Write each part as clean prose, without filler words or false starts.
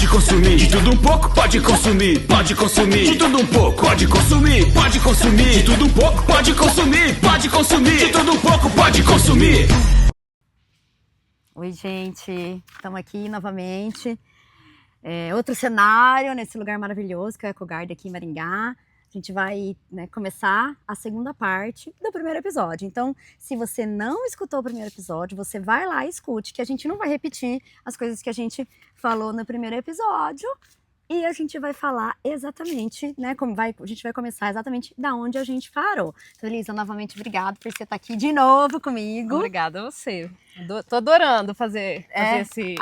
consumir. De tudo um pouco, pode consumir. Pode consumir. De tudo um pouco, pode consumir. Pode consumir. De tudo um pouco, pode consumir. Pode consumir. De tudo um pouco, pode consumir. Oi, gente. Estamos aqui novamente. Outro cenário nesse lugar maravilhoso que é o EcoGarden aqui em Maringá. A gente vai, começar a segunda parte do primeiro episódio. Então, se você não escutou o primeiro episódio, você vai lá e escute, que a gente não vai repetir as coisas que a gente falou no primeiro episódio. E a gente vai falar exatamente, a gente vai começar exatamente da onde a gente parou. Então, Elisa, novamente, obrigada por você estar aqui de novo comigo. Obrigada a você. Tô adorando fazer esse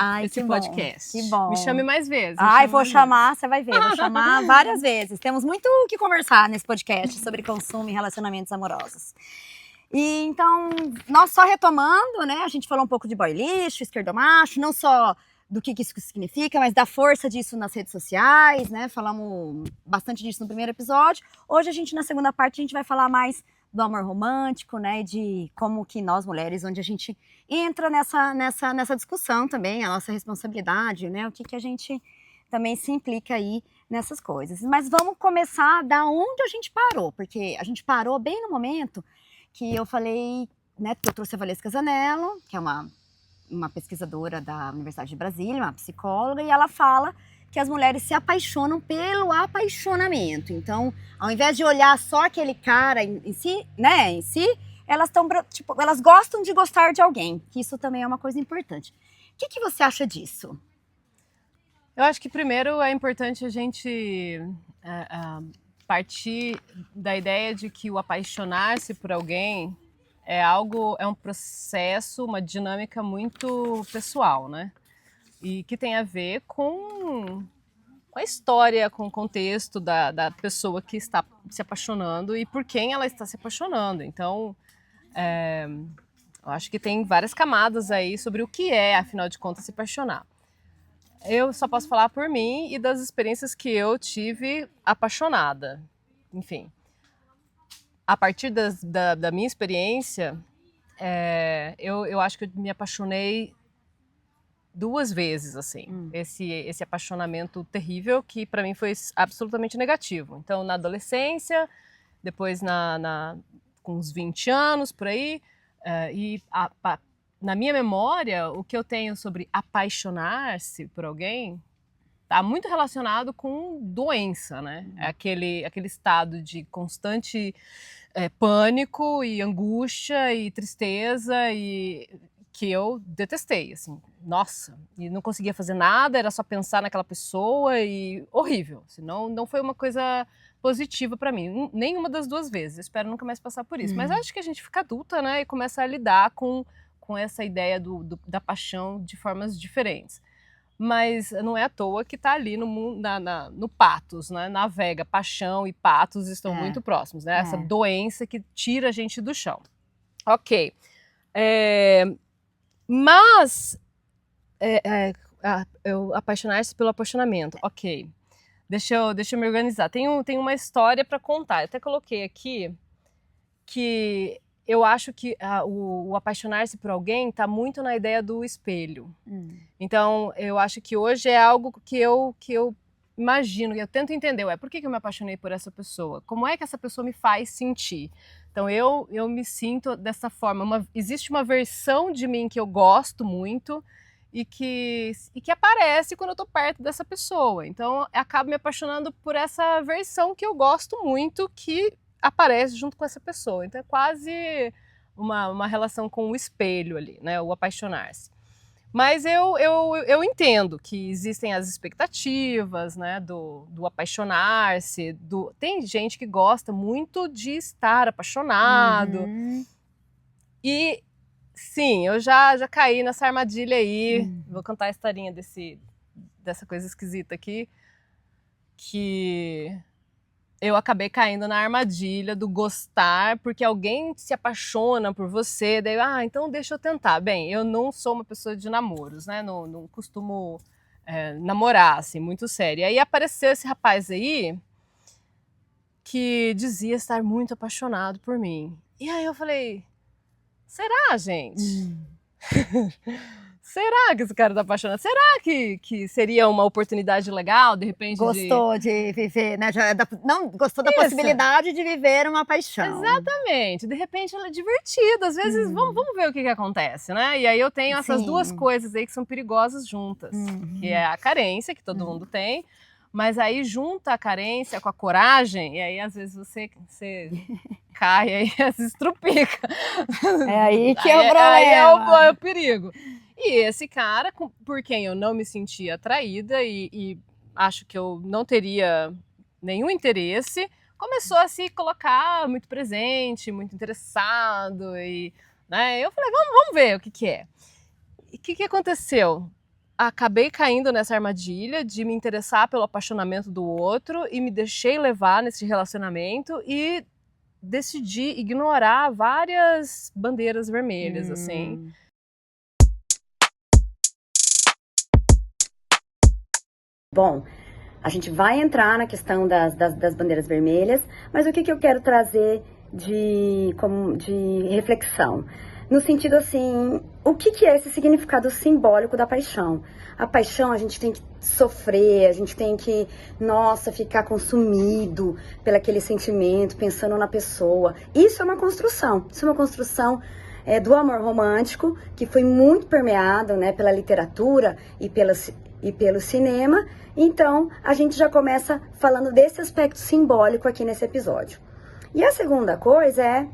podcast. Que bom. Me chame mais vezes. Vou chamar, você vai ver, vou chamar várias vezes. Temos muito o que conversar nesse podcast sobre consumo e relacionamentos amorosos. E então, nós só retomando, a gente falou um pouco de boy lixo, esquerdomacho, não só do que isso significa, mas da força disso nas redes sociais, Falamos bastante disso no primeiro episódio. Hoje, na segunda parte, a gente vai falar mais do amor romântico, de como que nós mulheres, onde a gente entra nessa discussão também, a nossa responsabilidade, o que a gente também se implica aí nessas coisas. Mas vamos começar da onde a gente parou, porque a gente parou bem no momento que eu falei, que eu trouxe a Valesca Zanello, que é uma pesquisadora da Universidade de Brasília, uma psicóloga, e ela fala que as mulheres se apaixonam pelo apaixonamento. Então, ao invés de olhar só aquele cara em si, elas gostam de gostar de alguém, que isso também é uma coisa importante. O que você acha disso? Eu acho que primeiro é importante a gente partir da ideia de que o apaixonar-se por alguém é um processo, uma dinâmica muito pessoal, E que tem a ver com a história, com o contexto da pessoa que está se apaixonando e por quem ela está se apaixonando. Então, eu acho que tem várias camadas aí sobre o que é, afinal de contas, se apaixonar. Eu só posso falar por mim e das experiências que eu tive apaixonada. Enfim. A partir da minha experiência, eu acho que eu me apaixonei 2 vezes, assim. Esse apaixonamento terrível que para mim foi absolutamente negativo. Então, na adolescência, depois com uns 20 anos, por aí, na minha memória, o que eu tenho sobre apaixonar-se por alguém está muito relacionado com doença, Aquele estado de constante pânico e angústia e tristeza e que eu detestei, assim, nossa, e não conseguia fazer nada, era só pensar naquela pessoa e horrível, assim, não foi uma coisa positiva para mim, nenhuma das 2 vezes, eu espero nunca mais passar por isso, mas acho que a gente fica adulta, e começa a lidar com essa ideia da paixão de formas diferentes. Mas não é à toa que está ali no patos, navega, paixão e patos estão muito próximos, Essa doença que tira a gente do chão. Ok. Mas eu apaixonar-se pelo apaixonamento, ok. Deixa eu me organizar. Tem uma história para contar. Eu até coloquei aqui que eu acho que o apaixonar-se por alguém está muito na ideia do espelho. Então, eu acho que hoje é algo que eu imagino, eu tento entender, por que eu me apaixonei por essa pessoa? Como é que essa pessoa me faz sentir? Então, eu me sinto dessa forma. Existe uma versão de mim que eu gosto muito e que aparece quando eu estou perto dessa pessoa. Então, eu acabo me apaixonando por essa versão que eu gosto muito, que aparece junto com essa pessoa. Então é quase uma relação com o espelho ali, o apaixonar-se. Mas eu entendo que existem as expectativas, do apaixonar-se. Tem gente que gosta muito de estar apaixonado. E sim, eu já caí nessa armadilha aí. Vou contar a historinha dessa coisa esquisita aqui. Que eu acabei caindo na armadilha do gostar, porque alguém se apaixona por você, daí, então deixa eu tentar. Bem, eu não sou uma pessoa de namoros, não costumo namorar, assim, muito sério. E aí apareceu esse rapaz aí, que dizia estar muito apaixonado por mim. E aí eu falei, será, gente? será que esse cara tá apaixonado? Será que seria uma oportunidade legal, de repente? Gostou de viver, né? Não, gostou da Isso. possibilidade de viver uma paixão. Exatamente. De repente ela é divertida. Às vezes, vamos ver o que acontece, né? E aí eu tenho essas duas coisas aí que são perigosas juntas. Que é a carência, que todo mundo tem. Mas aí junta a carência com a coragem, e aí às vezes você cai, aí se estrupica. É aí que é o problema. Aí é o perigo. E esse cara, por quem eu não me sentia atraída e acho que eu não teria nenhum interesse, começou a se colocar muito presente, muito interessado. E, né, eu falei, vamos ver o que é. E o que aconteceu? Acabei caindo nessa armadilha de me interessar pelo apaixonamento do outro e me deixei levar nesse relacionamento e decidi ignorar várias bandeiras vermelhas, assim. Bom, a gente vai entrar na questão das bandeiras vermelhas, mas o que eu quero trazer de reflexão? No sentido assim, o que é esse significado simbólico da paixão? A paixão a gente tem que sofrer, a gente tem que, ficar consumido pelo aquele sentimento, pensando na pessoa. Isso é uma construção, do amor romântico, que foi muito permeado, né, pela literatura e pelo cinema. Então, a gente já começa falando desse aspecto simbólico aqui nesse episódio. E a segunda coisa é,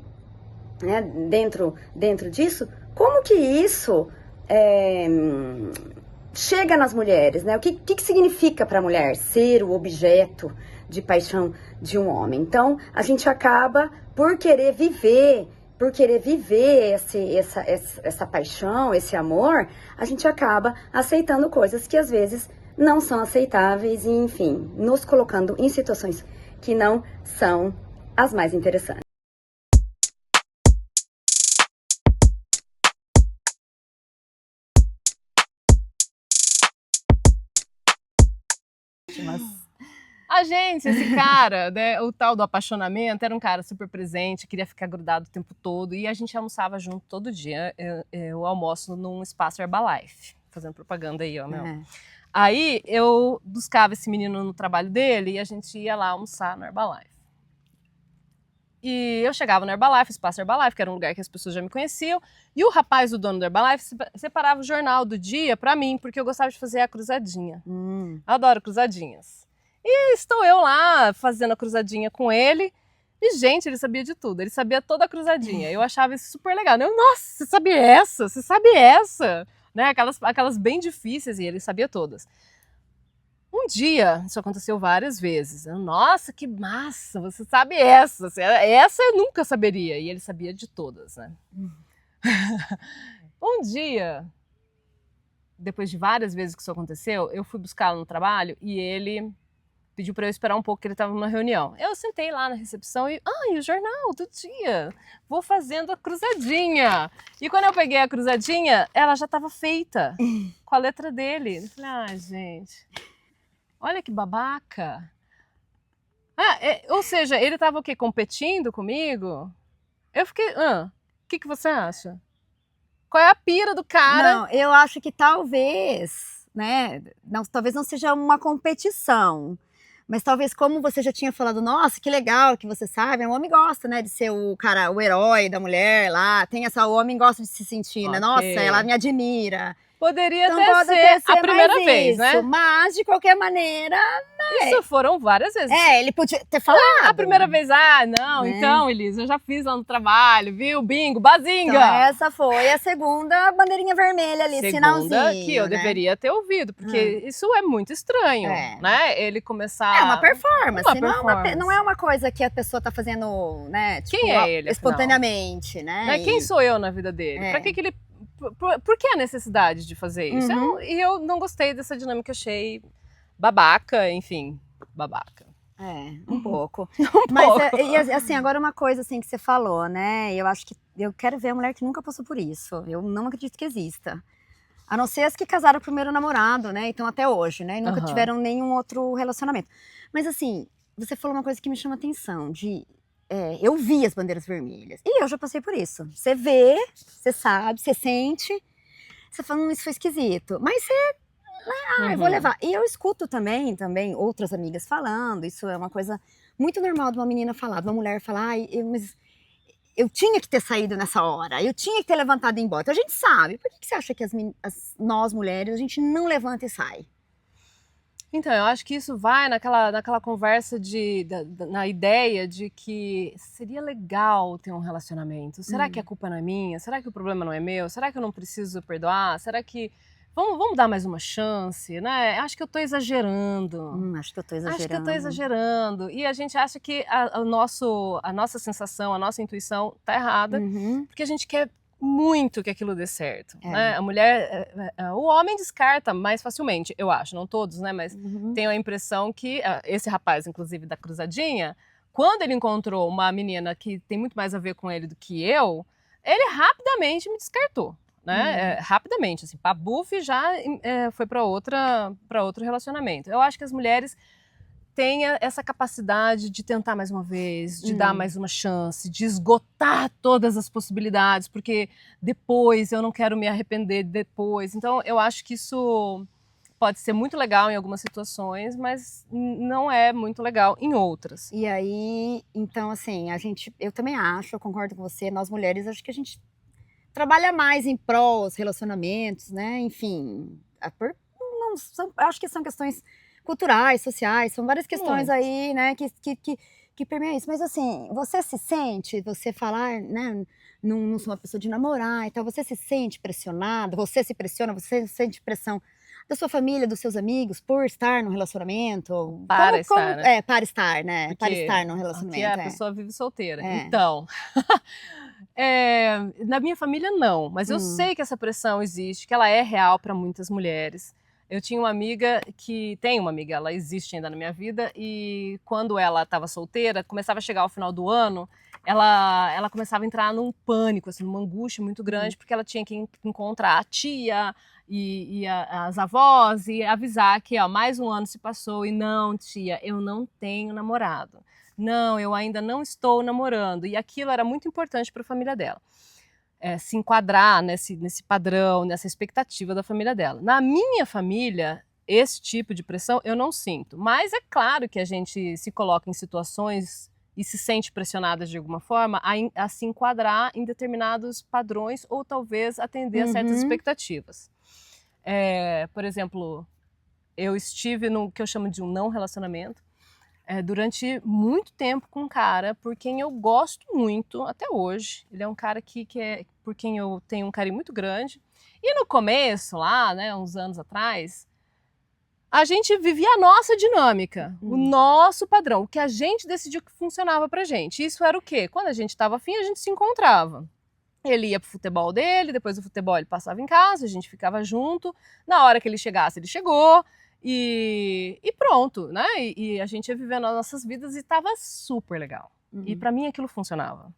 né, dentro disso, como que isso chega nas mulheres, né? O que significa para a mulher ser o objeto de paixão de um homem? Então, a gente acaba por querer viver essa paixão, esse amor, a gente acaba aceitando coisas que às vezes não são aceitáveis e, enfim, nos colocando em situações que não são as mais interessantes. Esse cara, né, o tal do apaixonamento, era um cara super presente, queria ficar grudado o tempo todo, e a gente almoçava junto todo dia. Eu almoço num espaço Herbalife, fazendo propaganda aí, ó, meu. Aí eu buscava esse menino no trabalho dele e a gente ia lá almoçar no Herbalife. E eu chegava no Herbalife, espaço Herbalife, que era um lugar que as pessoas já me conheciam, e o rapaz, o dono do Herbalife, separava o jornal do dia pra mim, porque eu gostava de fazer a cruzadinha. Eu adoro cruzadinhas. E estou eu lá fazendo a cruzadinha com ele, e gente, ele sabia de tudo, ele sabia toda a cruzadinha. Eu achava isso super legal. Nossa, você sabe essa? Você sabe essa? Né? Aquelas bem difíceis, e ele sabia todas. Um dia, isso aconteceu várias vezes. Nossa, que massa, você sabe essa. Essa eu nunca saberia. E ele sabia de todas, né? Um dia, depois de várias vezes que isso aconteceu, eu fui buscá-lo no trabalho e ele pediu para eu esperar um pouco, que ele estava numa reunião. Eu sentei lá na recepção e, o jornal do dia, vou fazendo a cruzadinha. E quando eu peguei a cruzadinha, ela já estava feita, com a letra dele. Eu falei, gente, olha que babaca. Ou seja, ele estava o quê? Competindo comigo? Eu fiquei, o que você acha? Qual é a pira do cara? Não, eu acho que talvez, né, talvez não seja uma competição, mas talvez, como você já tinha falado, nossa, que legal que você sabe, o homem gosta, né, de ser o cara, o herói da mulher lá, o homem gosta de se sentir, né, nossa, ela me admira. Poderia então, ter sido a primeira vez, né? Mas, de qualquer maneira, né? Isso foram várias vezes. Ele podia ter falado. A primeira vez, não, então, Elisa, eu já fiz lá no trabalho, viu? Bingo, bazinga! Então, essa foi a segunda bandeirinha vermelha ali, sinalzinho. Que eu deveria ter ouvido, porque isso é muito estranho, né? Ele começar... É uma performance, não é uma coisa que a pessoa tá fazendo, né? Tipo, quem é ele, espontaneamente, né? Quem sou eu na vida dele? Pra que ele... Por que a necessidade de fazer isso? E eu não gostei dessa dinâmica, achei babaca, enfim, babaca. Um pouco. Mas, assim, agora uma coisa assim que você falou, né? Eu acho que eu quero ver a mulher que nunca passou por isso. Eu não acredito que exista. A não ser as que casaram o primeiro namorado, né? Então, até hoje, né? E nunca tiveram nenhum outro relacionamento. Mas, assim, você falou uma coisa que me chama atenção, eu vi as bandeiras vermelhas. E eu já passei por isso. Você vê, você sabe, você sente. você fala, isso foi esquisito. Mas você, eu vou levar. E eu escuto também outras amigas falando, isso é uma coisa muito normal de uma menina falar, de uma mulher falar, mas eu tinha que ter saído nessa hora, eu tinha que ter levantado e ido embora. Então a gente sabe. Por que você acha que nós mulheres, a gente não levanta e sai? Então, eu acho que isso vai naquela conversa na ideia de que seria legal ter um relacionamento. Será que a culpa não é minha? Será que o problema não é meu? Será que eu não preciso perdoar? Será que... Vamos dar mais uma chance, né? Acho que eu tô exagerando. Acho que eu tô exagerando. Acho que eu tô exagerando. E a gente acha que a nossa sensação, a nossa intuição tá errada, porque a gente quer muito que aquilo dê certo, né? A mulher, o homem descarta mais facilmente, eu acho, não todos, né? Mas tenho a impressão que esse rapaz, inclusive da cruzadinha, quando ele encontrou uma menina que tem muito mais a ver com ele do que eu, ele rapidamente me descartou, né? Rapidamente, assim, pabuf, já foi para outro relacionamento. Eu acho que as mulheres tenha essa capacidade de tentar mais uma vez, de dar mais uma chance, de esgotar todas as possibilidades, porque depois eu não quero me arrepender depois. Então, eu acho que isso pode ser muito legal em algumas situações, mas não é muito legal em outras. E aí, então, assim, eu também acho, eu concordo com você, nós mulheres, acho que a gente trabalha mais em prós, relacionamentos, né? Enfim, acho que são questões culturais, sociais, são várias questões aí, né, que permeiam isso. Mas assim, você se sente, você falar, né, não sou uma pessoa de namorar e tal, você se sente pressionada, você se pressiona, você sente pressão da sua família, dos seus amigos, por estar num relacionamento? Para estar, né? Para estar, né? Porque para estar num relacionamento. Porque a pessoa vive solteira. Então, na minha família não, mas eu sei que essa pressão existe, que ela é real para muitas mulheres. Eu tinha uma amiga ela existe ainda na minha vida, e quando ela estava solteira, começava a chegar ao final do ano, ela começava a entrar num pânico, assim, numa angústia muito grande, porque ela tinha que encontrar a tia e as avós e avisar que mais um ano se passou e não, tia, eu não tenho namorado. Não, eu ainda não estou namorando. E aquilo era muito importante para a família dela. Se enquadrar nesse padrão, nessa expectativa da família dela. Na minha família, esse tipo de pressão eu não sinto. Mas é claro que a gente se coloca em situações e se sente pressionada de alguma forma a se enquadrar em determinados padrões ou talvez atender a certas expectativas. Por exemplo, eu estive no que eu chamo de um não relacionamento, durante muito tempo com um cara por quem eu gosto muito até hoje. Ele é um cara por quem eu tenho um carinho muito grande. E no começo, lá, né, uns anos atrás, a gente vivia a nossa dinâmica, o nosso padrão, o que a gente decidiu que funcionava pra gente. Isso era o quê? Quando a gente estava afim, a gente se encontrava. Ele ia pro futebol dele, depois do futebol ele passava em casa, a gente ficava junto. Na hora que ele chegasse, ele chegou. E pronto, né? E a gente ia vivendo as nossas vidas e estava super legal. E para mim aquilo funcionava.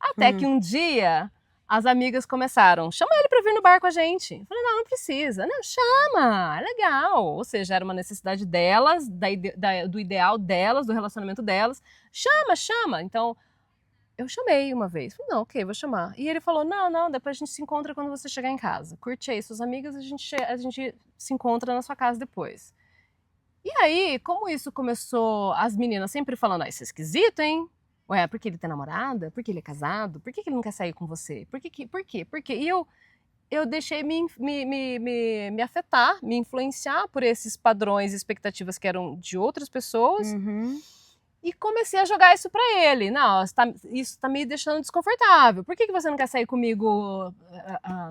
Até que um dia as amigas começaram, chama ele para vir no bar com a gente. Eu falei, não precisa. Não, chama, é legal. Ou seja, era uma necessidade delas, do ideal delas, do relacionamento delas. Chama. Então, eu chamei uma vez. Falei, não, ok, vou chamar. E ele falou, não, depois a gente se encontra quando você chegar em casa. Curte aí suas amigas, a gente se encontra na sua casa depois. E aí, como isso começou, as meninas sempre falando, isso é esquisito, hein? Ué, por que ele tem namorada? Por que ele é casado? Por que ele não quer sair com você? Por quê? E eu deixei me afetar, me influenciar por esses padrões e expectativas que eram de outras pessoas. E comecei a jogar isso pra ele. Não, isso tá me deixando desconfortável. Por que você não quer sair comigo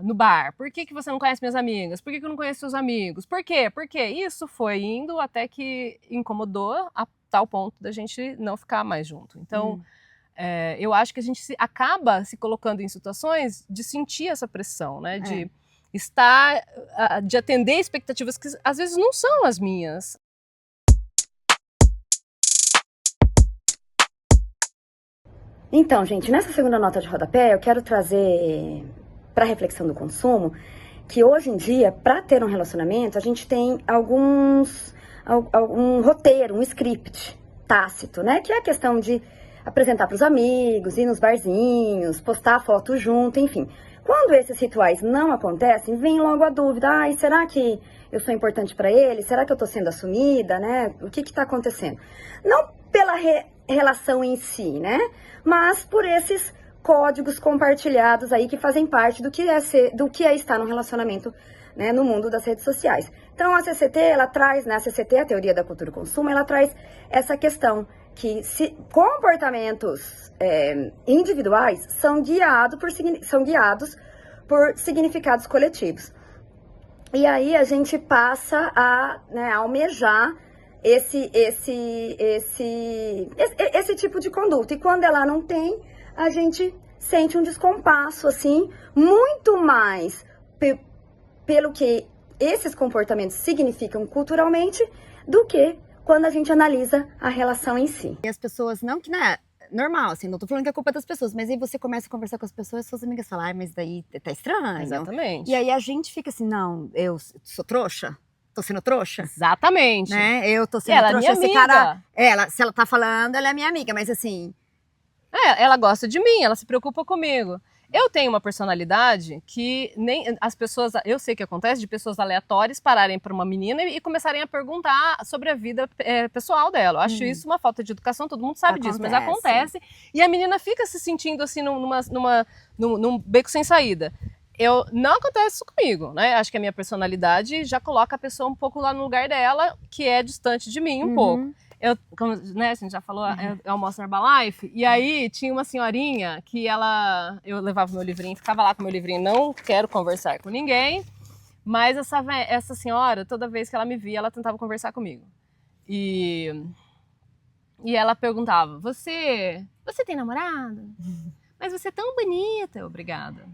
no bar? Por que você não conhece minhas amigas? Por que eu não conheço seus amigos? Por quê? Isso foi indo até que incomodou a tal ponto da gente não ficar mais junto. Então, eu acho que a gente acaba se colocando em situações de sentir essa pressão, né? De de atender expectativas que às vezes não são as minhas. Então, gente, nessa segunda nota de rodapé, eu quero trazer para a reflexão do consumo que hoje em dia, para ter um relacionamento, a gente tem um roteiro, um script tácito, né? Que é a questão de apresentar para os amigos, ir nos barzinhos, postar foto junto, enfim. Quando esses rituais não acontecem, vem logo a dúvida, será que eu sou importante para ele? Será que eu estou sendo assumida, né? O que está acontecendo? Não pela relação em si, né? Mas por esses códigos compartilhados aí que fazem parte do que é estar num relacionamento, né, no mundo das redes sociais. Então a CCT, ela traz, né, a CCT, a Teoria da Cultura e Consumo, ela traz essa questão que comportamentos individuais são guiados por significados coletivos. E aí a gente passa a, né, almejar esse tipo de conduta. E quando ela não tem, a gente sente um descompasso, assim, muito mais pelo que esses comportamentos significam culturalmente do que quando a gente analisa a relação em si. E as pessoas, não que, né, normal, assim, não tô falando que é culpa das pessoas, mas aí você começa a conversar com as pessoas, suas amigas falam, mas daí tá estranho. Exatamente. E aí a gente fica assim, não, eu sou trouxa? Tô sendo trouxa? Exatamente. Né? Eu tô sendo trouxa. É minha amiga. Se ela tá falando, ela é minha amiga, mas assim... ela gosta de mim, ela se preocupa comigo. Eu tenho uma personalidade que nem as pessoas, eu sei que acontece, de pessoas aleatórias pararem para uma menina e começarem a perguntar sobre a vida pessoal dela. Eu acho isso uma falta de educação, todo mundo sabe disso, mas acontece. E a menina fica se sentindo assim num beco sem saída. Não acontece isso comigo, né? Acho que a minha personalidade já coloca a pessoa um pouco lá no lugar dela, que é distante de mim um pouco. Como, né, a gente já falou, eu almoço na Herbalife, e aí tinha uma senhorinha que eu levava meu livrinho, ficava lá com meu livrinho, não quero conversar com ninguém, mas essa senhora, toda vez que ela me via, ela tentava conversar comigo. E ela perguntava, você tem namorado? Mas você é tão bonita. Obrigada.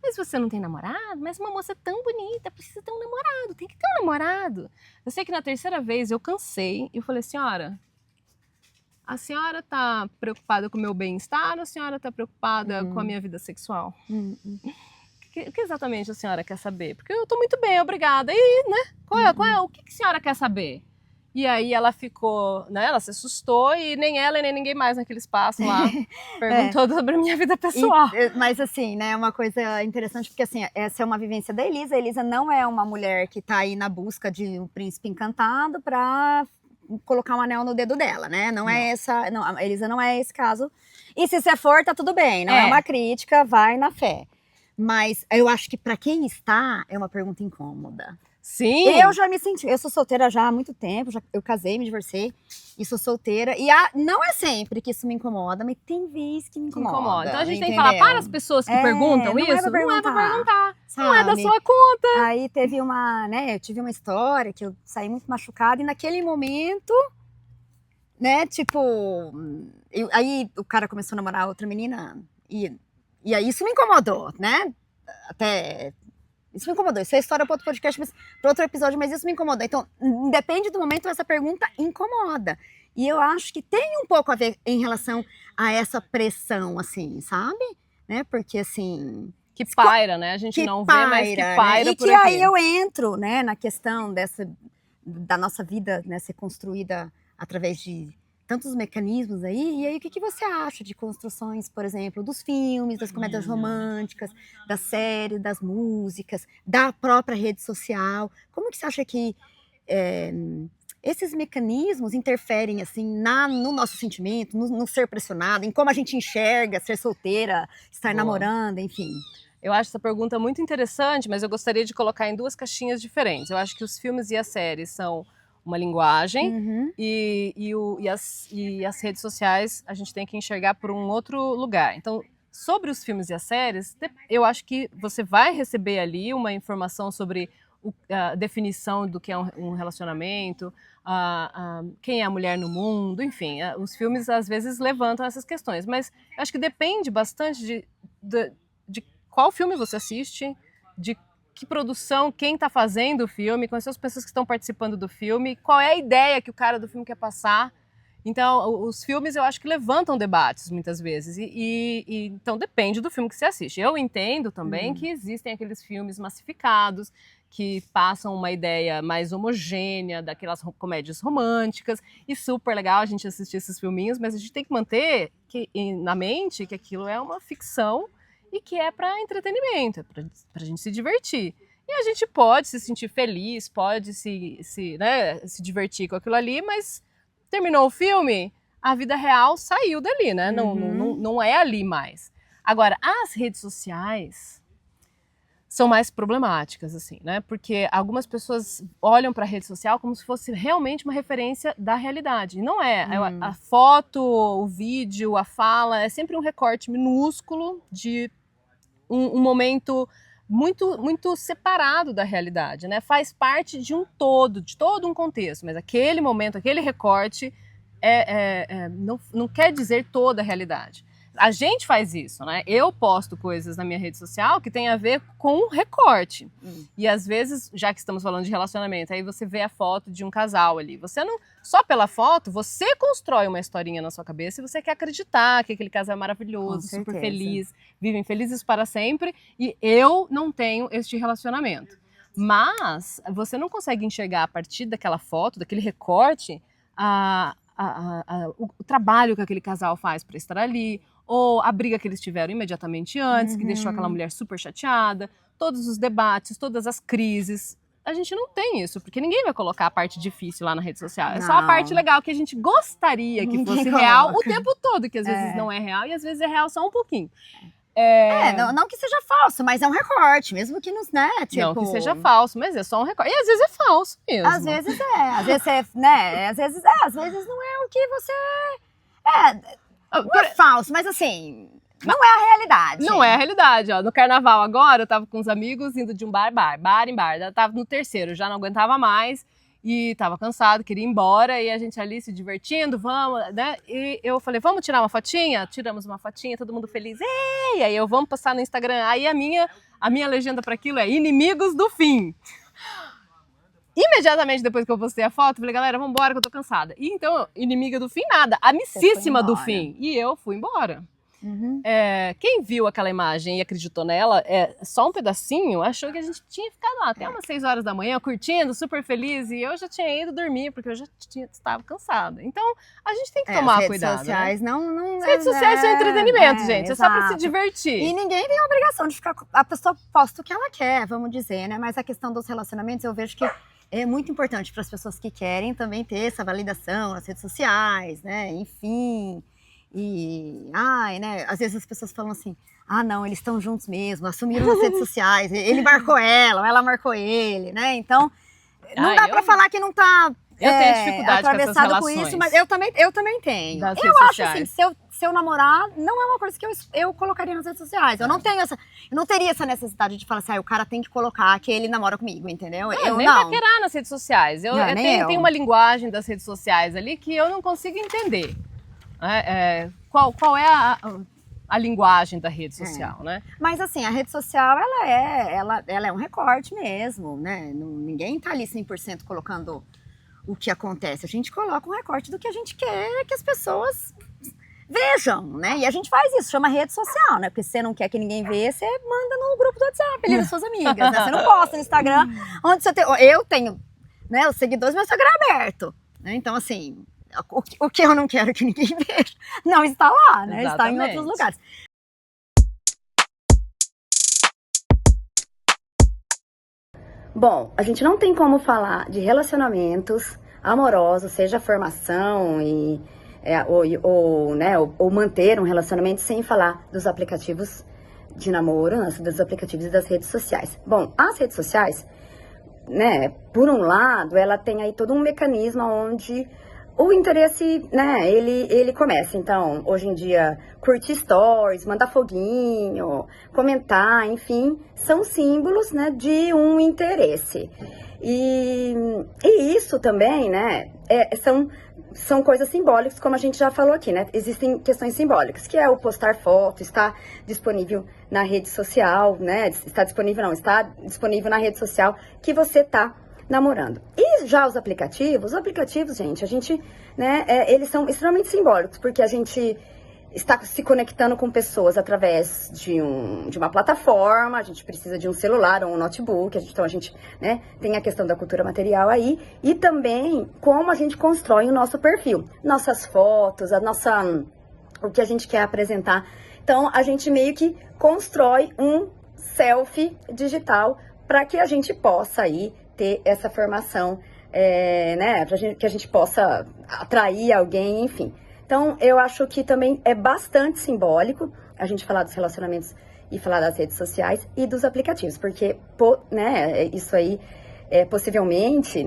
Mas você não tem namorado? Mas uma moça tão bonita, precisa ter um namorado, tem que ter um namorado. Eu sei que na terceira vez eu cansei e eu falei, senhora, a senhora tá preocupada com o meu bem-estar ou a senhora tá preocupada com a minha vida sexual? O que exatamente a senhora quer saber? Porque eu tô muito bem, obrigada. E, né, o que a senhora quer saber? E aí ela ficou, né, ela se assustou e nem ela e nem ninguém mais naquele espaço lá perguntou sobre a minha vida pessoal. Mas assim, né, uma coisa interessante, porque assim, essa é uma vivência da Elisa. A Elisa não é uma mulher que tá aí na busca de um príncipe encantado pra colocar um anel no dedo dela, né? Não é essa, não, a Elisa não é esse caso. E se você for, tá tudo bem, não é uma crítica, vai na fé. Mas eu acho que pra quem está, é uma pergunta incômoda. Sim. Eu já me senti, eu sou solteira já há muito tempo, eu casei, me divorciei e sou solteira. E não é sempre que isso me incomoda, mas tem vezes que me incomoda. Então a gente tem que falar para as pessoas que perguntam isso, não é pra perguntar. Sabe? Não é da sua conta. Aí teve eu tive uma história que eu saí muito machucada e naquele momento, né, tipo, aí o cara começou a namorar outra menina e aí isso me incomodou, né? Isso me incomodou. Isso é história para outro podcast, para outro episódio, mas isso me incomodou. Então, depende do momento, essa pergunta incomoda. E eu acho que tem um pouco a ver em relação a essa pressão, assim, sabe? Né? Porque, assim... Que paira, né? A gente não vê, mas que paira, né? E que aí eu entro, né, na questão da nossa vida, né, ser construída através de tantos mecanismos aí. E aí, o que você acha de construções, por exemplo, dos filmes, das comédias românticas, das séries, das músicas, da própria rede social? Como que você acha que esses mecanismos interferem, assim, no nosso sentimento, no ser pressionado, em como a gente enxerga ser solteira, estar namorando, enfim? Eu acho essa pergunta muito interessante, mas eu gostaria de colocar em duas caixinhas diferentes. Eu acho que os filmes e as séries são uma linguagem e as redes sociais a gente tem que enxergar por um outro lugar. Então, sobre os filmes e as séries, eu acho que você vai receber ali uma informação sobre a definição do que é um relacionamento, quem é a mulher no mundo, enfim. Os filmes às vezes levantam essas questões, mas eu acho que depende bastante de qual filme você assiste, de que produção, quem está fazendo o filme, quais são as pessoas que estão participando do filme, qual é a ideia que o cara do filme quer passar. Então, os filmes eu acho que levantam debates muitas vezes, então depende do filme que você assiste. Eu entendo também que existem aqueles filmes massificados, que passam uma ideia mais homogênea daquelas comédias românticas, e super legal a gente assistir esses filminhos, mas a gente tem que manter na mente que aquilo é uma ficção e que é para entretenimento, é pra gente se divertir. E a gente pode se sentir feliz, pode né, se divertir com aquilo ali, mas terminou o filme, a vida real saiu dali, né? Não é ali mais. Agora, as redes sociais são mais problemáticas, assim, né? Porque algumas pessoas olham para a rede social como se fosse realmente uma referência da realidade. E não é. A foto, o vídeo, a fala, é sempre um recorte minúsculo de um momento muito, muito separado da realidade, né? Faz parte de um todo, de todo um contexto, mas aquele momento, aquele recorte não quer dizer toda a realidade. A gente faz isso, né? Eu posto coisas na minha rede social que tem a ver com um recorte. E às vezes, já que estamos falando de relacionamento, aí você vê a foto de um casal ali. Você não, só pela foto, você constrói uma historinha na sua cabeça e você quer acreditar que aquele casal é maravilhoso, super feliz, vivem felizes para sempre. E eu não tenho este relacionamento. Mas você não consegue enxergar a partir daquela foto, daquele recorte, o trabalho que aquele casal faz para estar ali, ou a briga que eles tiveram imediatamente antes, que deixou aquela mulher super chateada, todos os debates, todas as crises. A gente não tem isso, porque ninguém vai colocar a parte difícil lá na rede social. É só a parte legal que a gente gostaria que fosse real o tempo todo, que às vezes não é real e às vezes é real só um pouquinho. Não que seja falso, mas é um recorte, mesmo que nos, né, tipo... Não que seja falso, mas é só um recorte. E às vezes é falso mesmo. Às vezes né, às vezes não é o que você... Não é falso, mas assim, não é a realidade. Não é a realidade, ó. No carnaval agora, eu tava com uns amigos indo de um bar em bar. Eu tava no terceiro, já não aguentava mais e tava cansado, queria ir embora. E a gente ali se divertindo, vamos, né? E eu falei, vamos tirar uma fotinha? Tiramos uma fotinha, todo mundo feliz. E aí eu, vamos postar no Instagram. Aí a minha legenda para aquilo é inimigos do fim. Imediatamente depois que eu postei a foto, falei, galera, vamos embora que eu tô cansada. E então, inimiga do fim, nada. Amicíssima do fim. E eu fui embora. Quem viu aquela imagem e acreditou nela, só um pedacinho, achou que a gente tinha ficado lá até umas 6 horas da manhã, curtindo, super feliz. E eu já tinha ido dormir, porque eu já estava cansada. Então, a gente tem que tomar cuidado. As redes sociais não... As redes sociais são entretenimento, gente. É só pra se divertir. E ninguém tem a obrigação de ficar... A pessoa posta o que ela quer, vamos dizer, né? Mas a questão dos relacionamentos, eu vejo que é muito importante para as pessoas que querem também ter essa validação nas redes sociais, né? Enfim. Né? Às vezes as pessoas falam assim, não, eles estão juntos mesmo, assumiram nas redes sociais, ele marcou ela, ou ela marcou ele, né? Então, não dá para falar que não tá tenho dificuldade atravessado com isso, mas eu também tenho. Eu acho assim, se eu namorar, não é uma coisa que eu colocaria nas redes sociais. Eu não teria essa necessidade de falar assim, o cara tem que colocar que ele namora comigo, entendeu? Eu nem paquerar nas redes sociais. Eu tenho uma linguagem das redes sociais ali que eu não consigo entender. Qual é a linguagem da rede social, né? Mas assim, a rede social, ela é um recorte mesmo, né? Ninguém tá ali 100% colocando o que acontece. A gente coloca um recorte do que a gente quer que as pessoas vejam, né? E a gente faz isso, chama rede social, né? Porque se você não quer que ninguém veja, você manda no grupo do WhatsApp ali das suas amigas, né? Você não posta no Instagram, onde você tem... Eu tenho, né, os seguidores, meu Instagram é aberto, né? Então, assim... O que eu não quero que ninguém veja não está lá, né? Está em outros lugares. Bom, a gente não tem como falar de relacionamentos amorosos, seja formação ou manter um relacionamento sem falar dos aplicativos de namoro, dos aplicativos e das redes sociais. Bom, as redes sociais, né, por um lado, ela tem aí todo um mecanismo onde o interesse, né, ele começa. Então, hoje em dia, curtir stories, mandar foguinho, comentar, enfim, são símbolos, né, de um interesse. E isso também, né, são coisas simbólicas, como a gente já falou aqui, né? Existem questões simbólicas, que é o postar foto, estar disponível na rede social, né? Está disponível na rede social que você está namorando. E já os aplicativos, gente, a gente, né, eles são extremamente simbólicos, porque a gente está se conectando com pessoas através de uma plataforma, a gente precisa de um celular ou um notebook, então a gente, né, tem a questão da cultura material aí, e também como a gente constrói o nosso perfil, nossas fotos, o que a gente quer apresentar Então, a gente meio que constrói um selfie digital para que a gente possa aí ter essa formação, né, que a gente possa atrair alguém, enfim. Então, eu acho que também é bastante simbólico a gente falar dos relacionamentos e falar das redes sociais e dos aplicativos, porque, né, isso aí, possivelmente,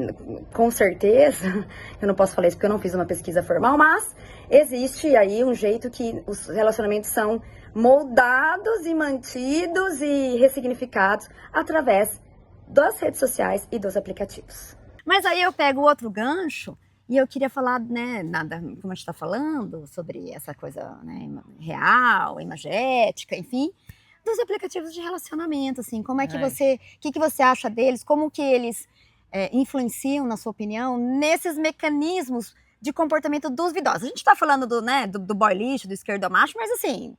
com certeza, eu não posso falar isso porque eu não fiz uma pesquisa formal, mas existe aí um jeito que os relacionamentos são moldados e mantidos e ressignificados através das redes sociais e dos aplicativos. Mas aí eu pego outro gancho e eu queria falar, né, como a gente está falando, sobre essa coisa, né, real, imagética, enfim, dos aplicativos de relacionamento, assim, como é que o que você acha deles, como que eles influenciam, na sua opinião, nesses mecanismos de comportamento dos idosos. A gente está falando do boy lixo, do esquerdomacho, mas assim,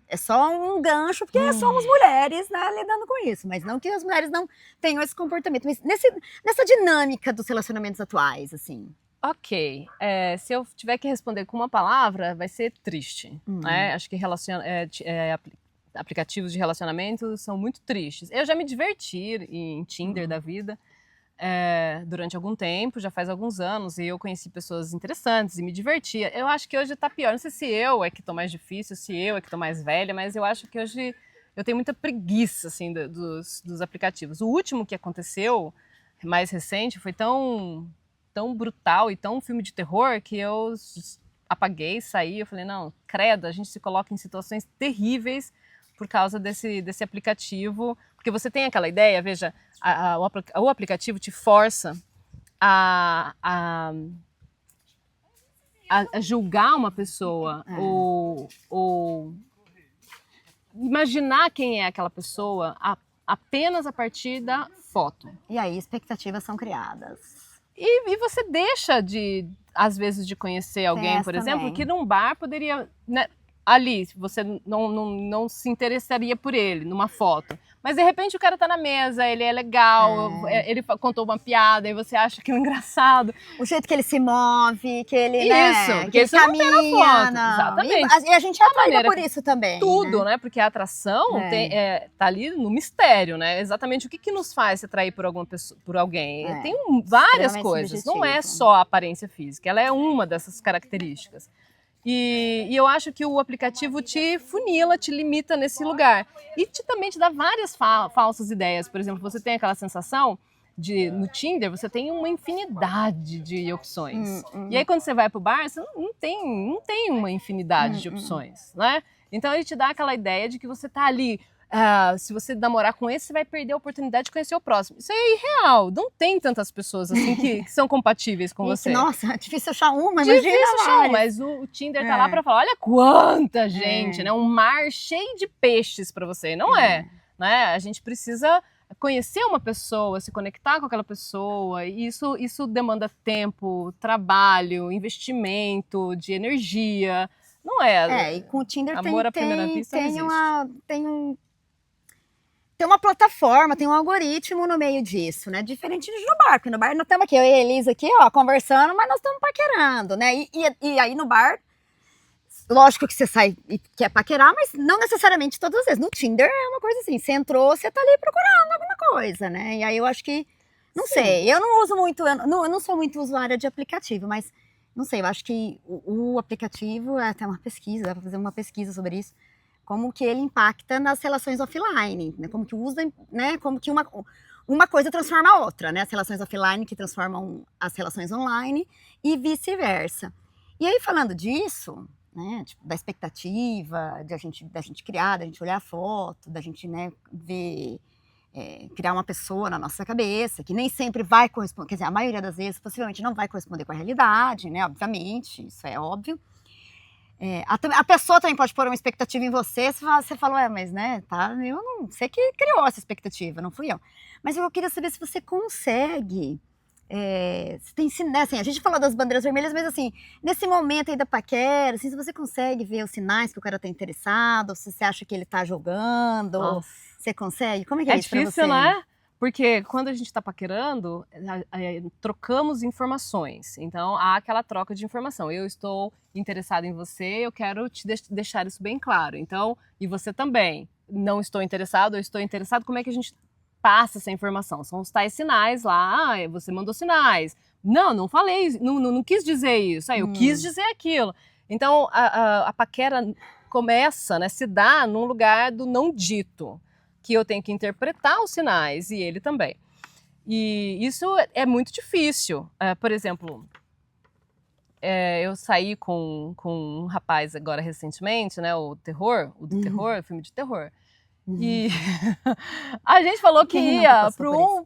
é só um gancho, porque somos mulheres, né, lidando com isso. Mas não que as mulheres não tenham esse comportamento. Mas nessa dinâmica dos relacionamentos atuais, assim. Ok. Se eu tiver que responder com uma palavra, vai ser triste. Né? Acho que aplicativos de relacionamento são muito tristes. Eu já me diverti em Tinder da vida durante algum tempo, já faz alguns anos, e eu conheci pessoas interessantes e me divertia. Eu acho que hoje tá pior. Não sei se eu é que tô mais difícil, se eu é que tô mais velha, mas eu acho que hoje eu tenho muita preguiça, assim, dos aplicativos. O último que aconteceu, mais recente, foi tão brutal e tão filme de terror que eu apaguei, saí. Eu falei, não, credo, a gente se coloca em situações terríveis por causa desse aplicativo, porque você tem aquela ideia, veja, o aplicativo te força a julgar uma pessoa, ou imaginar quem é aquela pessoa apenas a partir da foto. E aí expectativas são criadas. E você deixa às vezes, de conhecer alguém, por exemplo, também, que num bar poderia, né, ali, você não se interessaria por ele, numa foto. Mas, de repente, o cara tá na mesa, ele é legal, ele contou uma piada, e você acha aquilo engraçado. O jeito que ele se move, que ele, isso, que ele caminha, não tem na foto. Não. Exatamente. E a gente é atraída por isso também. Tudo, né? Porque a atração tá ali no mistério, né? Exatamente o que nos faz se atrair por alguma pessoa, por alguém. Tem várias coisas, subjetivo. Não é só a aparência física, ela é uma dessas características. E eu acho que o aplicativo te funila, te limita nesse lugar. E também te dá várias falsas ideias. Por exemplo, você tem aquela sensação no Tinder, você tem uma infinidade de opções. E aí, quando você vai pro bar, você não tem uma infinidade de opções, né? Então, ele te dá aquela ideia de que você tá ali... se você namorar com esse, você vai perder a oportunidade de conhecer o próximo. Isso é irreal. Não tem tantas pessoas assim que são compatíveis com você. Nossa, é difícil achar uma, imagina. Difícil achar, mas o Tinder tá lá pra falar, olha quanta gente, né? Um mar cheio de peixes pra você. Não é, né? A gente precisa conhecer uma pessoa, se conectar com aquela pessoa. E isso demanda tempo, trabalho, investimento, de energia. Não é. E com o Tinder amor à primeira vista tem uma plataforma, tem um algoritmo no meio disso, né? Diferente do bar, porque no bar nós estamos aqui, eu e a Elisa aqui, ó, conversando, mas nós estamos paquerando, né? E aí no bar, lógico que você sai e quer paquerar, mas não necessariamente todas as vezes. No Tinder é uma coisa assim, você entrou, você tá ali procurando alguma coisa, né? E aí eu acho que, não sei, eu não uso muito, eu não sou muito usuária de aplicativo, mas não sei, eu acho que o aplicativo, até uma pesquisa, dá pra fazer uma pesquisa sobre isso, como que ele impacta nas relações offline, né? Como que usa, né? Como que uma coisa transforma a outra, né? As relações offline que transformam as relações online e vice-versa. E aí, falando disso, né? Tipo, da expectativa, da gente criar, da gente olhar a foto, da gente, né, ver, criar uma pessoa na nossa cabeça, que nem sempre vai corresponder, quer dizer, a maioria das vezes, possivelmente não vai corresponder com a realidade, né? Obviamente, isso é óbvio. A pessoa também pode pôr uma expectativa em você, você fala, mas né, tá, eu não sei que criou essa expectativa, não fui eu. Mas eu queria saber se você consegue, se tem, né, assim, a gente fala das bandeiras vermelhas, mas assim, nesse momento aí da paquera, assim, se você consegue ver os sinais que o cara tá interessado, ou se você acha que ele tá jogando, ou você consegue? Como é que é isso pra você? É difícil, né? Porque quando a gente está paquerando, trocamos informações. Então, há aquela troca de informação. Eu estou interessada em você, eu quero te deixar isso bem claro. Então, e você também. Não estou interessado, eu estou interessado. Como é que a gente passa essa informação? São os tais sinais lá. Ah, você mandou sinais. Não falei, não quis dizer isso. Eu quis dizer aquilo. Então, a paquera começa, né, se dá num lugar do não dito, que eu tenho que interpretar os sinais, e ele também. E isso é muito difícil. Por exemplo, eu saí com um rapaz agora recentemente, né, o do terror, filme de terror. E a gente falou que ia para um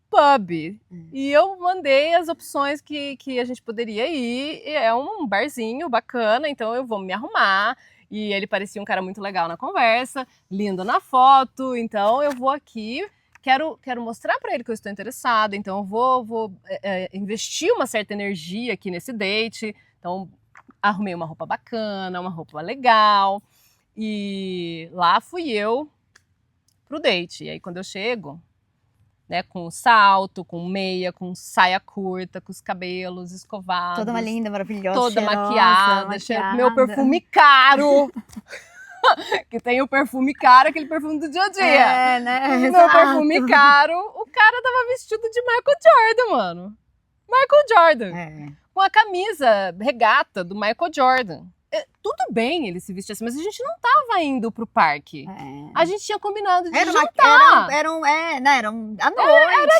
pub. E eu mandei as opções que a gente poderia ir. E é um barzinho bacana, então eu vou me arrumar. E ele parecia um cara muito legal na conversa, lindo na foto. Então eu vou aqui, quero mostrar para ele que eu estou interessada. Então eu vou investir uma certa energia aqui nesse date. Então arrumei uma roupa bacana, uma roupa legal. E lá fui eu pro date. E aí quando eu chego, né, com salto, com meia, com saia curta, com os cabelos escovados. Toda uma linda, maravilhosa, toda cheirosa, maquiada. Meu perfume caro. Que tem o perfume caro, aquele perfume do dia a dia. Né? Meu perfume caro. O cara tava vestido de Michael Jordan, mano. Michael Jordan. Com a camisa regata do Michael Jordan. Tudo bem ele se vestir assim, mas a gente não tava indo pro parque. A gente tinha combinado de jantar. Era à noite. Era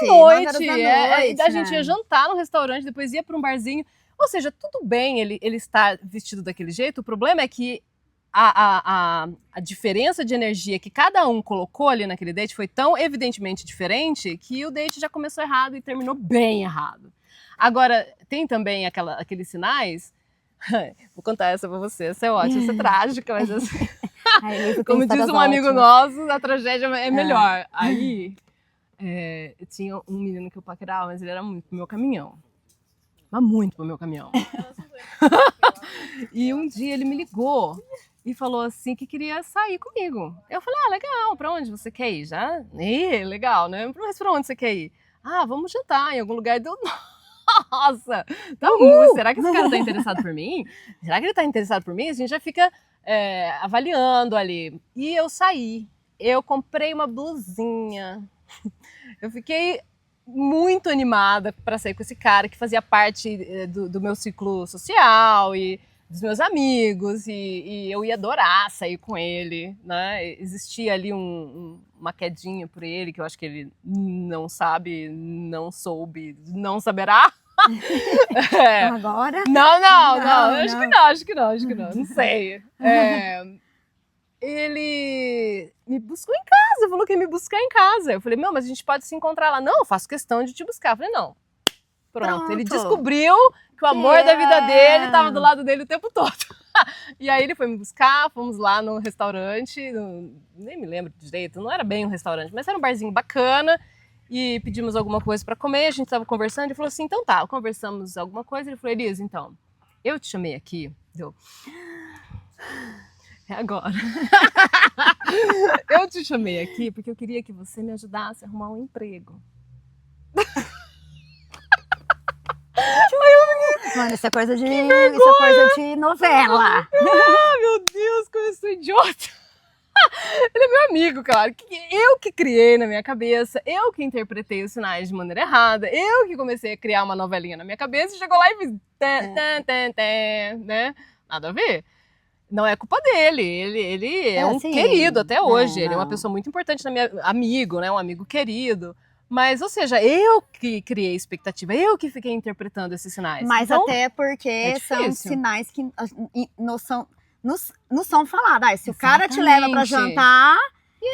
noite. Noite, A gente ia jantar no restaurante, depois ia pra um barzinho. Ou seja, tudo bem ele estar vestido daquele jeito. O problema é que a diferença de energia que cada um colocou ali naquele date foi tão evidentemente diferente que o date já começou errado e terminou bem errado. Agora, tem também aqueles sinais. Vou contar essa pra você, essa é ótima, essa é trágica, mas assim, como diz um amigo nosso, a tragédia é melhor. Aí, tinha um menino que eu paquerava, mas ele era muito pro meu caminhão. Mas muito pro meu caminhão. E um dia ele me ligou e falou assim que queria sair comigo. Eu falei, legal, pra onde você quer ir? Já? Legal, né? Mas pra onde você quer ir? Vamos jantar em algum lugar do... Nossa, será que esse cara tá interessado por mim? Será que ele tá interessado por mim? A gente já fica avaliando ali. E eu saí, eu comprei uma blusinha. Eu fiquei muito animada para sair com esse cara que fazia parte do meu ciclo social e dos meus amigos, e eu ia adorar sair com ele, né? Existia ali uma quedinha por ele, que eu acho que ele não sabe, não soube, não saberá. Agora? Não, acho que não, não sei. Ele me buscou em casa, falou que ia me buscar em casa. Eu falei, mas a gente pode se encontrar lá. Não, eu faço questão de te buscar. Eu falei, não. Pronto. Ele descobriu que o amor da vida dele estava do lado dele o tempo todo. E aí ele foi me buscar, fomos lá no restaurante, nem me lembro direito, não era bem um restaurante, mas era um barzinho bacana, e pedimos alguma coisa para comer, a gente estava conversando, ele falou assim, então tá, conversamos alguma coisa, ele falou, Elisa, então, eu te chamei aqui, é agora. Eu te chamei aqui porque eu queria que você me ajudasse a arrumar um emprego. Mano, isso é coisa de novela. Meu Deus, como eu sou idiota. Ele é meu amigo, claro. Eu que criei na minha cabeça, eu que interpretei os sinais de maneira errada, eu que comecei a criar uma novelinha na minha cabeça e chegou lá e fiz... né? Nada a ver. Não é culpa dele, ele é um querido até hoje, ele é uma pessoa muito importante na minha... Amigo, né? Um amigo querido. Mas, ou seja, eu que criei expectativa, eu que fiquei interpretando esses sinais. Mas então, até porque são sinais que não são falados. Se o cara te leva pra jantar,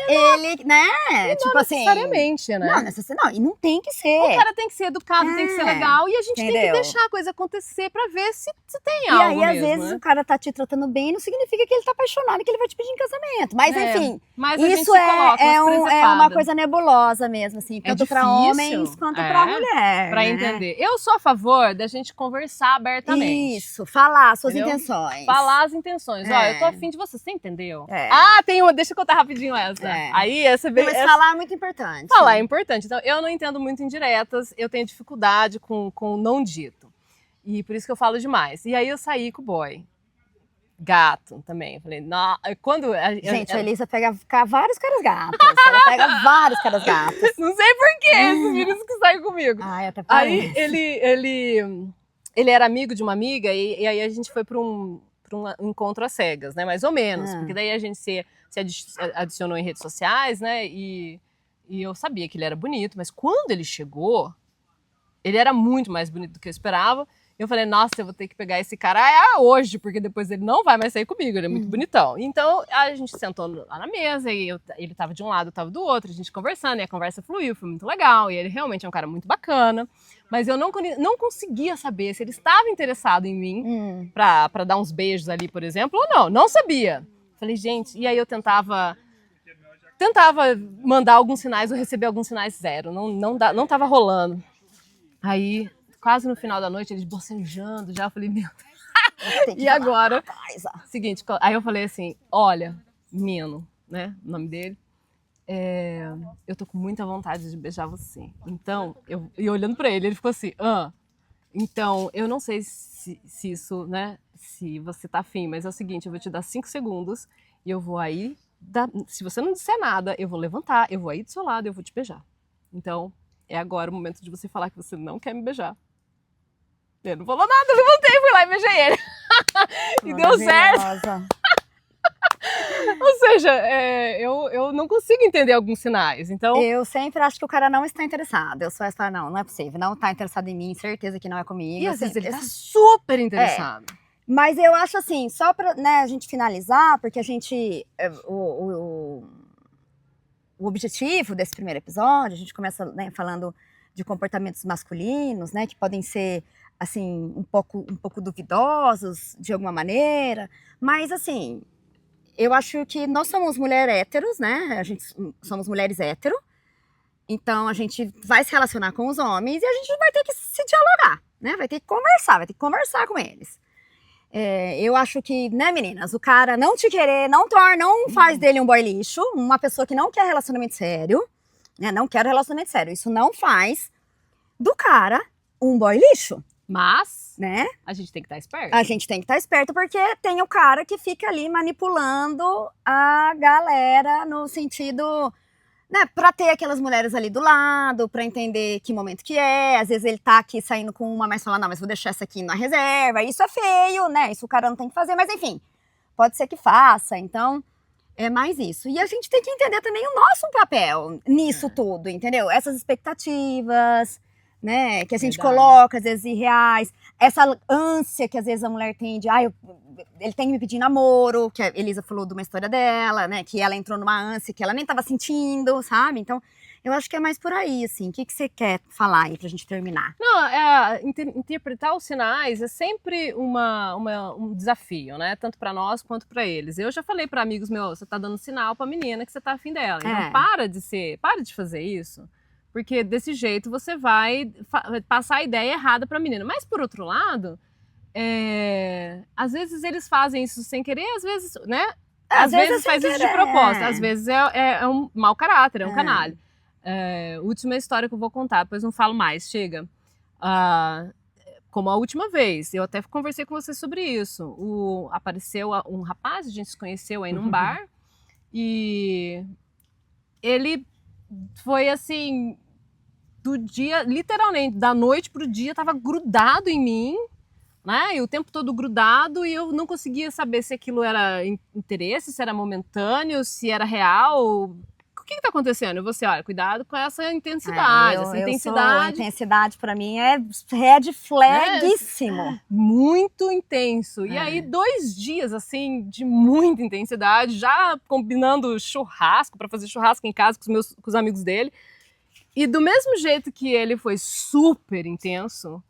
ele, né? E tipo não assim. Necessariamente, né? Não, e não tem que ser. O cara tem que ser educado, tem que ser legal. E a gente tem que deixar a coisa acontecer pra ver se tem algo. E aí, mesmo, às vezes, o cara tá te tratando bem, não significa que ele tá apaixonado e que ele vai te pedir em casamento. Mas, enfim, mas isso é uma coisa nebulosa mesmo, assim, tanto pra homens quanto pra mulher. Pra entender. Eu sou a favor da gente conversar abertamente. Isso, falar suas intenções. Falar as intenções. Ó, eu tô afim de você entendeu? É. Tem uma, deixa eu contar rapidinho essa. essa. É. Aí essa Mas falar é muito importante. Falar é importante. Então, eu não entendo muito indiretas, eu tenho dificuldade com o não dito. E por isso que eu falo demais. E aí eu saí com o boy. Gato também. Eu falei, não. Quando. Gente, a Elisa pega vários caras gatos. Ela pega vários caras gatos. Não sei por que esses meninos que saem comigo. Ai, até Aí parece. ele era amigo de uma amiga e aí a gente foi para um encontro às cegas, né? Mais ou menos. Porque daí a gente se adicionou em redes sociais, né? E eu sabia que ele era bonito, mas quando ele chegou, ele era muito mais bonito do que eu esperava. Eu falei, nossa, eu vou ter que pegar esse cara hoje, porque depois ele não vai mais sair comigo, ele é muito bonitão. Então, a gente sentou lá na mesa, e ele tava de um lado, eu tava do outro, a gente conversando, e a conversa fluiu, foi muito legal, e ele realmente é um cara muito bacana, mas eu não conseguia saber se ele estava interessado em mim, pra dar uns beijos ali, por exemplo, ou não sabia. Falei, gente, e aí eu tentava mandar alguns sinais, eu recebi alguns sinais zero, não tava rolando. Aí, quase no final da noite, eles bocejando já, eu falei, meu Deus. E agora? Seguinte, aí eu falei assim, olha, menino, né, o nome dele, eu tô com muita vontade de beijar você. Então, e olhando pra ele, ele ficou assim, então, eu não sei se isso, né, se você tá afim, mas é o seguinte, eu vou te dar 5 segundos e eu vou aí, se você não disser nada, eu vou levantar, eu vou aí do seu lado e eu vou te beijar. Então, é agora o momento de você falar que você não quer me beijar. Ele não falou nada, eu levantei, fui lá e beijei ele. E deu certo. Ou seja, eu não consigo entender alguns sinais, então... Eu sempre acho que o cara não está interessado. Eu só estou, não é possível, não está interessado em mim, certeza que não é comigo. E às vezes ele tá super interessado. Mas eu acho assim, só pra, né, a gente finalizar, porque a gente... O objetivo desse primeiro episódio, a gente começa, né, falando de comportamentos masculinos, né, que podem ser, assim, um pouco duvidosos, de alguma maneira, mas, assim, eu acho que nós somos mulheres héteros, né, somos mulheres hétero, então a gente vai se relacionar com os homens e a gente vai ter que se dialogar, né, vai ter que conversar com eles. Eu acho que, né, meninas, o cara não te querer, não faz dele um boy lixo, uma pessoa que não quer relacionamento sério, né, não quer relacionamento sério, isso não faz do cara um boy lixo. Mas, né, a gente tem que estar esperto. A gente tem que estar esperto porque tem o cara que fica ali manipulando a galera no sentido... né, pra ter aquelas mulheres ali do lado, pra entender que momento que é. Às vezes ele tá aqui saindo com uma, mas fala, não, mas vou deixar essa aqui na reserva. Isso é feio, né? Isso o cara não tem que fazer, mas enfim, pode ser que faça. Então, é mais isso. E a gente tem que entender também o nosso papel nisso tudo, entendeu? Essas expectativas, né, que a gente coloca, às vezes, irreais. Essa ânsia que às vezes a mulher tem de, ele tem que me pedir namoro, que a Elisa falou de uma história dela, né, que ela entrou numa ânsia que ela nem estava sentindo, sabe? Então, eu acho que é mais por aí, assim. O que você quer falar aí pra gente terminar? Não, interpretar os sinais é sempre um desafio, né? Tanto pra nós quanto pra eles. Eu já falei pra amigos meus, você tá dando sinal pra menina que você tá afim dela. Então, para de fazer isso. Porque desse jeito você vai passar a ideia errada pra menina. Mas, por outro lado, às vezes eles fazem isso sem querer, às vezes, né? Às vezes faz isso de propósito, às vezes é um mau caráter, é um canalha. Última história que eu vou contar, depois não falo mais, chega. Como a última vez, eu até conversei com você sobre isso. Apareceu um rapaz, a gente se conheceu aí num bar, e ele foi assim... do dia, literalmente, da noite pro dia, tava grudado em mim, né? E o tempo todo grudado, e eu não conseguia saber se aquilo era interesse, se era momentâneo, se era real. O que tá acontecendo? Eu vou assim, olha, cuidado com essa intensidade. Essa intensidade. Intensidade pra mim é red flagíssimo. Muito intenso. E aí, 2 dias, assim, de muita intensidade, já combinando churrasco, pra fazer churrasco em casa com os amigos dele. E do mesmo jeito que ele foi super intenso,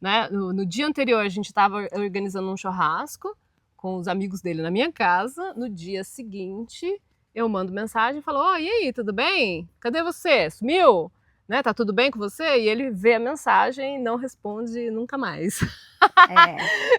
né? No dia anterior a gente estava organizando um churrasco com os amigos dele na minha casa. No dia seguinte eu mando mensagem e falo, e aí, tudo bem? Cadê você? Sumiu? Né? Tá tudo bem com você? E ele vê a mensagem e não responde nunca mais.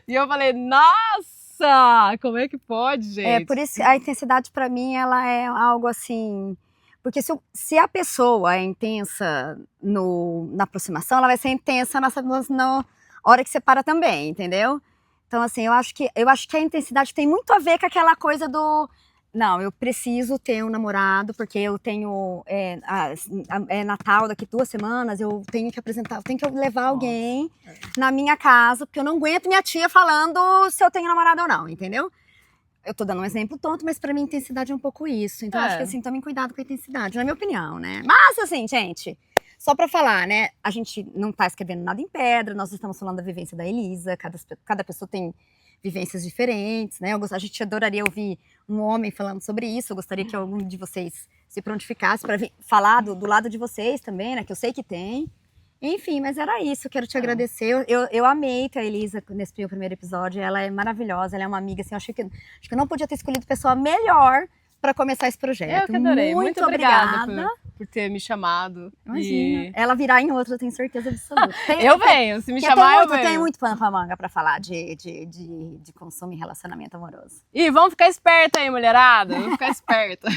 E eu falei, nossa! Nossa, como é que pode, gente? É, por isso a intensidade pra mim, ela é algo assim... Porque se a pessoa é intensa na aproximação, ela vai ser intensa na hora que separa também, entendeu? Então, assim, eu acho que a intensidade tem muito a ver com aquela coisa do... Não, eu preciso ter um namorado, porque eu tenho... É Natal daqui 2 semanas, eu tenho que apresentar, eu tenho que levar alguém na minha casa, porque eu não aguento minha tia falando se eu tenho namorado ou não, entendeu? Eu tô dando um exemplo tonto, mas pra mim intensidade é um pouco isso. Então acho que assim, tomem cuidado com a intensidade, na minha opinião, né? Mas assim, gente, só pra falar, né? A gente não tá escrevendo nada em pedra, nós estamos falando da vivência da Elisa, cada pessoa tem vivências diferentes, né? A gente adoraria ouvir um homem falando sobre isso, eu gostaria que algum de vocês se prontificasse pra falar do lado de vocês também, né? Que eu sei que tem. Enfim, mas era isso, quero te agradecer. Eu amei ter a Elisa nesse meu primeiro episódio, ela é maravilhosa, ela é uma amiga, assim, acho que eu não podia ter escolhido pessoa melhor para começar esse projeto. Eu que adorei, muito obrigada por ter me chamado. Imagina, ela virá em outro, eu tenho certeza absoluta. Eu venho, se me chamar eu venho. Tem muito pano pra manga para falar de consumo e relacionamento amoroso. E vamos ficar esperta aí, mulherada, vamos ficar esperta.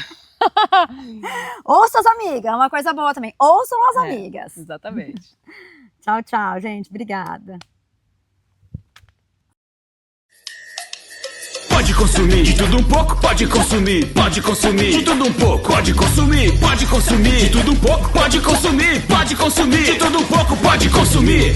Ouçam as amigas, é uma coisa boa também. Ouçam as amigas. Exatamente. Tchau, tchau, gente. Obrigada. Pode consumir de tudo um pouco, pode consumir, pode consumir de tudo um pouco, pode consumir, pode consumir de tudo um pouco, pode consumir, pode consumir de tudo um pouco, pode consumir.